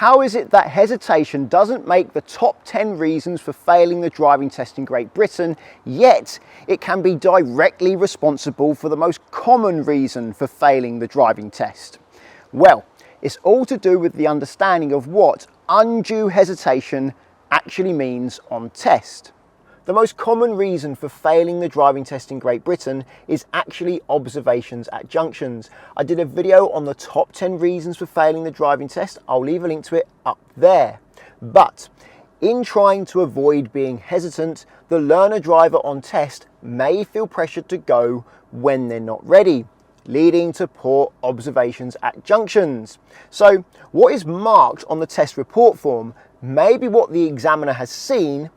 How is it that hesitation doesn't make the top 10 reasons for failing the driving test in Great Britain, yet it can be directly responsible for the most common reason for failing the driving test? Well, it's all to do with the understanding of what undue hesitation actually means on test. The most common reason for failing the driving test in Great Britain is actually observations at junctions. I did a video on the top 10 reasons for failing the driving test. I'll leave a link to it up there. But in trying to avoid being hesitant, the learner driver on test may feel pressured to go when they're not ready, leading to poor observations at junctions. So what is marked on the test report form may be what the examiner has seen,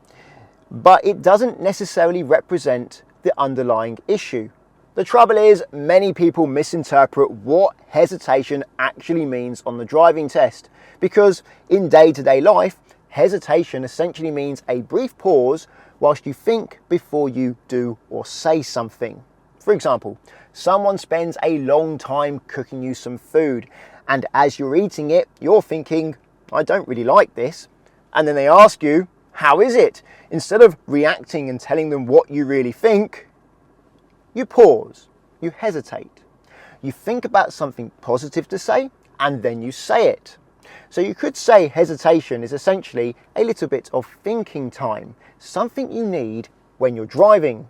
but it doesn't necessarily represent the underlying issue. The trouble is, many people misinterpret what hesitation actually means on the driving test, because in day-to-day life, hesitation essentially means a brief pause whilst you think before you do or say something. For example, someone spends a long time cooking you some food, and as you're eating it, you're thinking, I don't really like this. And then they ask you, how is it? Instead of reacting and telling them what you really think, you pause, you hesitate. You think about something positive to say, and then you say it. So you could say hesitation is essentially a little bit of thinking time, something you need when you're driving.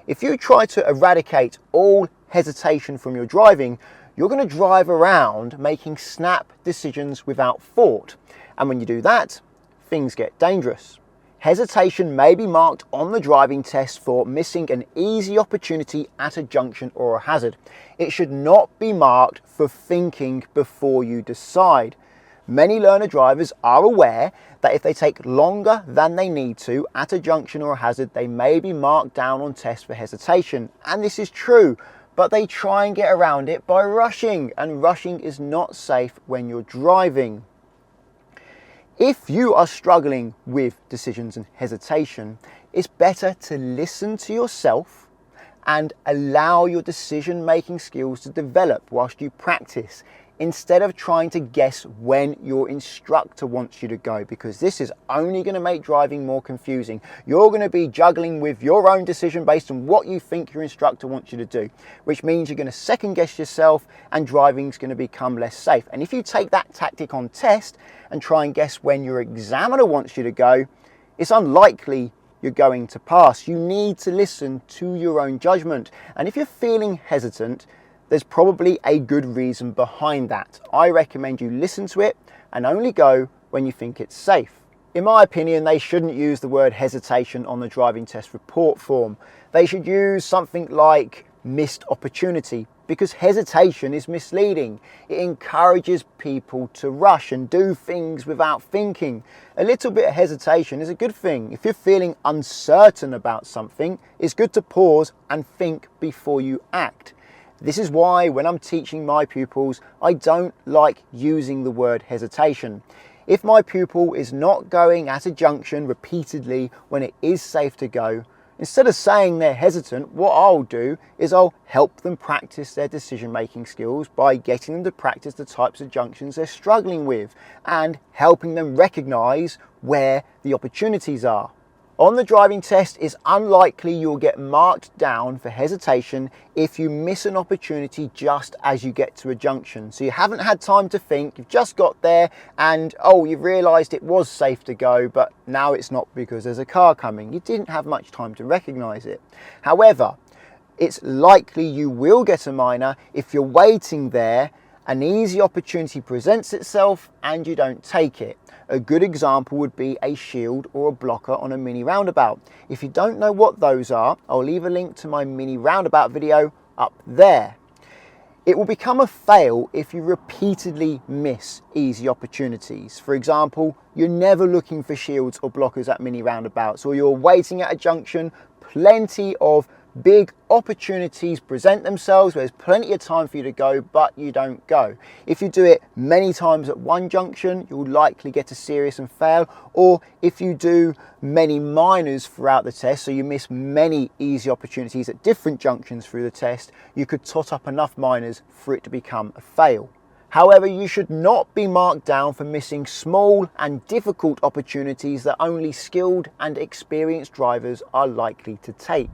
If you try to eradicate all hesitation from your driving, you're going to drive around making snap decisions without thought. And when you do that, things get dangerous. Hesitation may be marked on the driving test for missing an easy opportunity at a junction or a hazard. It should not be marked for thinking before you decide. Many learner drivers are aware that if they take longer than they need to at a junction or a hazard, they may be marked down on test for hesitation. And this is true, but they try and get around it by rushing, and rushing is not safe when you're driving. If you are struggling with decisions and hesitation, it's better to listen to yourself and allow your decision-making skills to develop whilst you practice, instead of trying to guess when your instructor wants you to go, because this is only going to make driving more confusing. You're going to be juggling with your own decision based on what you think your instructor wants you to do, which means you're going to second guess yourself and driving's going to become less safe. And if you take that tactic on test and try and guess when your examiner wants you to go, it's unlikely you're going to pass. You need to listen to your own judgment. And if you're feeling hesitant, there's probably a good reason behind that. I recommend you listen to it and only go when you think it's safe. In my opinion, they shouldn't use the word hesitation on the driving test report form. They should use something like missed opportunity, because hesitation is misleading. It encourages people to rush and do things without thinking. A little bit of hesitation is a good thing. If you're feeling uncertain about something, it's good to pause and think before you act. This is why when I'm teaching my pupils, I don't like using the word hesitation. If my pupil is not going at a junction repeatedly when it is safe to go, instead of saying they're hesitant, what I'll do is I'll help them practice their decision-making skills by getting them to practice the types of junctions they're struggling with and helping them recognize where the opportunities are. On the driving test, it's unlikely you'll get marked down for hesitation if you miss an opportunity just as you get to a junction. So you haven't had time to think, you've just got there and you've realised it was safe to go, but now it's not because there's a car coming. You didn't have much time to recognise it. However, it's likely you will get a minor if you're waiting there, an easy opportunity presents itself and you don't take it. A good example would be a shield or a blocker on a mini roundabout. If you don't know what those are, I'll leave a link to my mini roundabout video up there. It will become a fail if you repeatedly miss easy opportunities. For example, you're never looking for shields or blockers at mini roundabouts, or you're waiting at a junction, plenty of big opportunities present themselves where there's plenty of time for you to go, but you don't go. If you do it many times at one junction, you'll likely get a serious and fail. Or if you do many minors throughout the test, so you miss many easy opportunities at different junctions through the test, you could tot up enough minors for it to become a fail. However, you should not be marked down for missing small and difficult opportunities that only skilled and experienced drivers are likely to take.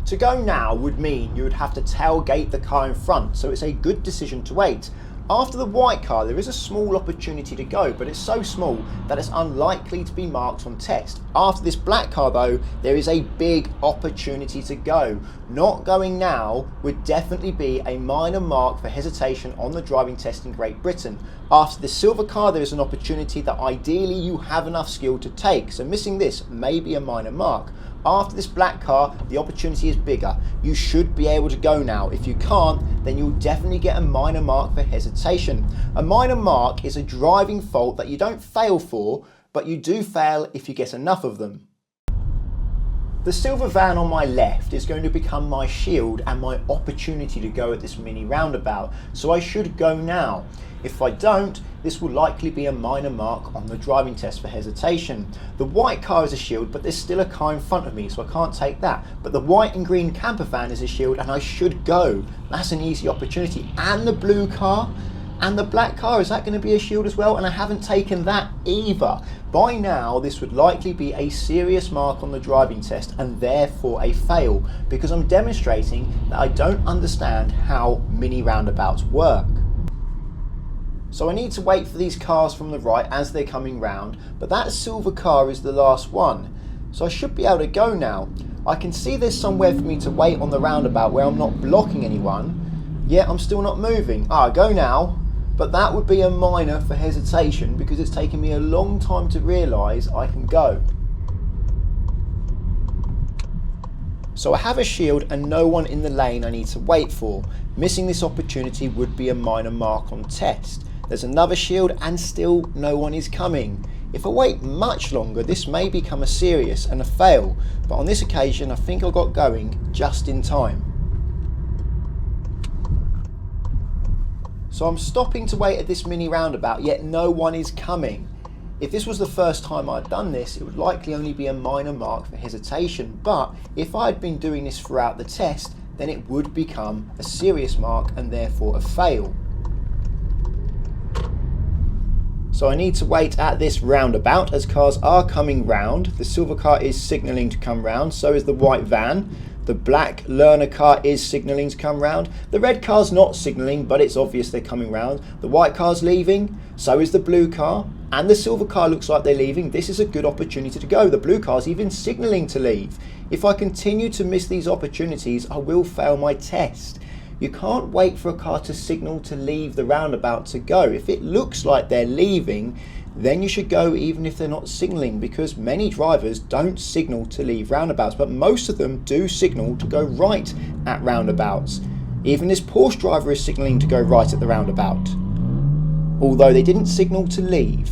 To go now would mean you would have to tailgate the car in front, so it's a good decision to wait. After the white car, there is a small opportunity to go, but it's so small that it's unlikely to be marked on test. After this black car though, there is a big opportunity to go. Not going now would definitely be a minor mark for hesitation on the driving test in Great Britain. After the silver car, there is an opportunity that ideally you have enough skill to take, so missing this may be a minor mark. After this black car, the opportunity is bigger. You should be able to go now. If you can't, then you'll definitely get a minor mark for hesitation. A minor mark is a driving fault that you don't fail for, but you do fail if you get enough of them. The silver van on my left is going to become my shield and my opportunity to go at this mini roundabout, so I should go now. If I don't, this will likely be a minor mark on the driving test for hesitation. The white car is a shield, but there's still a car in front of me, so I can't take that. But the white and green camper van is a shield and I should go. That's an easy opportunity. And the blue car and the black car, is that going to be a shield as well? And I haven't taken that either. By now, this would likely be a serious mark on the driving test and therefore a fail, because I'm demonstrating that I don't understand how mini roundabouts work. So I need to wait for these cars from the right as they're coming round, but that silver car is the last one. So I should be able to go now. I can see there's somewhere for me to wait on the roundabout where I'm not blocking anyone, yet I'm still not moving. Go now, but that would be a minor for hesitation because it's taken me a long time to realise I can go. So I have a shield and no one in the lane I need to wait for. Missing this opportunity would be a minor mark on test. There's another shield and still no one is coming. If I wait much longer, this may become a serious and a fail, but on this occasion I think I got going just in time. So I'm stopping to wait at this mini roundabout, yet no one is coming. If this was the first time I'd done this, it would likely only be a minor mark for hesitation, but if I'd been doing this throughout the test, then it would become a serious mark and therefore a fail. So I need to wait at this roundabout as cars are coming round. The silver car is signalling to come round, so is the white van. The black learner car is signalling to come round. The red car's not signalling, but it's obvious they're coming round. The white car's leaving, so is the blue car. And the silver car looks like they're leaving. This is a good opportunity to go. The blue car's even signalling to leave. If I continue to miss these opportunities, I will fail my test. You can't wait for a car to signal to leave the roundabout to go. If it looks like they're leaving, then you should go even if they're not signalling, because many drivers don't signal to leave roundabouts, but most of them do signal to go right at roundabouts. Even this Porsche driver is signalling to go right at the roundabout, although they didn't signal to leave.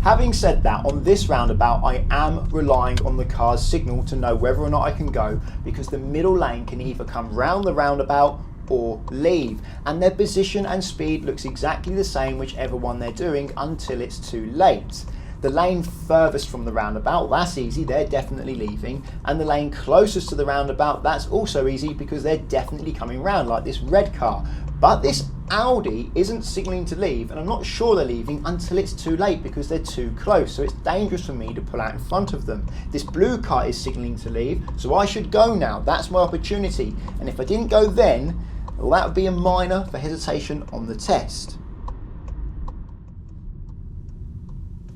Having said that, on this roundabout I am relying on the car's signal to know whether or not I can go, because the middle lane can either come round the roundabout or leave, and their position and speed looks exactly the same whichever one they're doing until it's too late. The lane furthest from the roundabout, that's easy, they're definitely leaving, and the lane closest to the roundabout, that's also easy because they're definitely coming round, like this red car. But this Audi isn't signalling to leave, and I'm not sure they're leaving until it's too late because they're too close, so it's dangerous for me to pull out in front of them. This blue car is signalling to leave, so I should go now. That's my opportunity, and if I didn't go then, well, that would be a minor for hesitation on the test.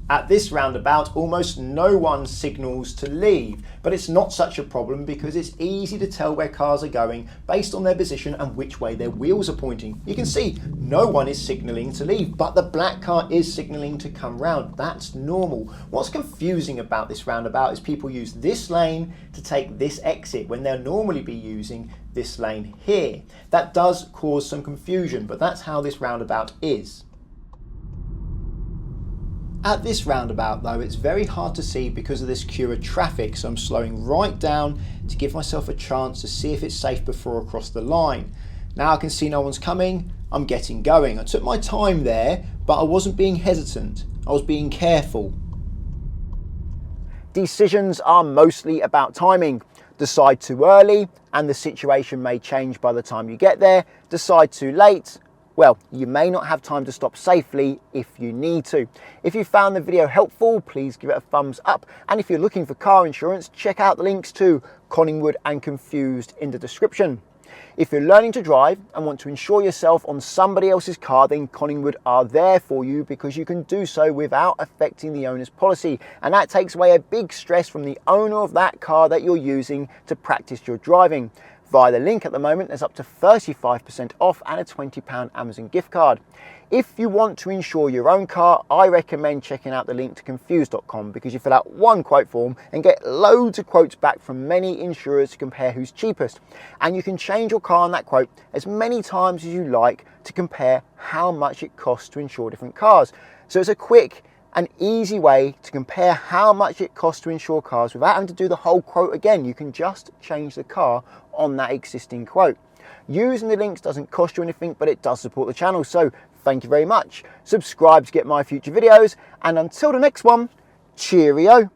At this roundabout, almost no one signals to leave, but it's not such a problem because it's easy to tell where cars are going based on their position and which way their wheels are pointing. You can see no one is signalling to leave, but the black car is signalling to come round. That's normal. What's confusing about this roundabout is people use this lane to take this exit when they'll normally be using this lane here. That does cause some confusion, but that's how this roundabout is. At this roundabout though, it's very hard to see because of this queue of traffic, so I'm slowing right down to give myself a chance to see if it's safe before I cross the line. Now I can see no one's coming, I'm getting going. I took my time there, but I wasn't being hesitant, I was being careful. Decisions are mostly about timing. Decide too early and the situation may change by the time you get there. Decide too late, well, you may not have time to stop safely if you need to. If you found the video helpful, please give it a thumbs up. And if you're looking for car insurance, check out the links to Collingwood and Confused in the description. If you're learning to drive and want to insure yourself on somebody else's car, then Collingwood are there for you, because you can do so without affecting the owner's policy. And that takes away a big stress from the owner of that car that you're using to practice your driving. Via the link at the moment, there's up to 35% off and a £20 Amazon gift card. If you want to insure your own car, I recommend checking out the link to confused.com, because you fill out one quote form and get loads of quotes back from many insurers to compare who's cheapest. And you can change your car on that quote as many times as you like to compare how much it costs to insure different cars. So it's a quick and easy way to compare how much it costs to insure cars without having to do the whole quote again. You can just change the car on that existing quote. Using the links doesn't cost you anything, but it does support the channel, so thank you very much. Subscribe to get my future videos, and until the next one, cheerio.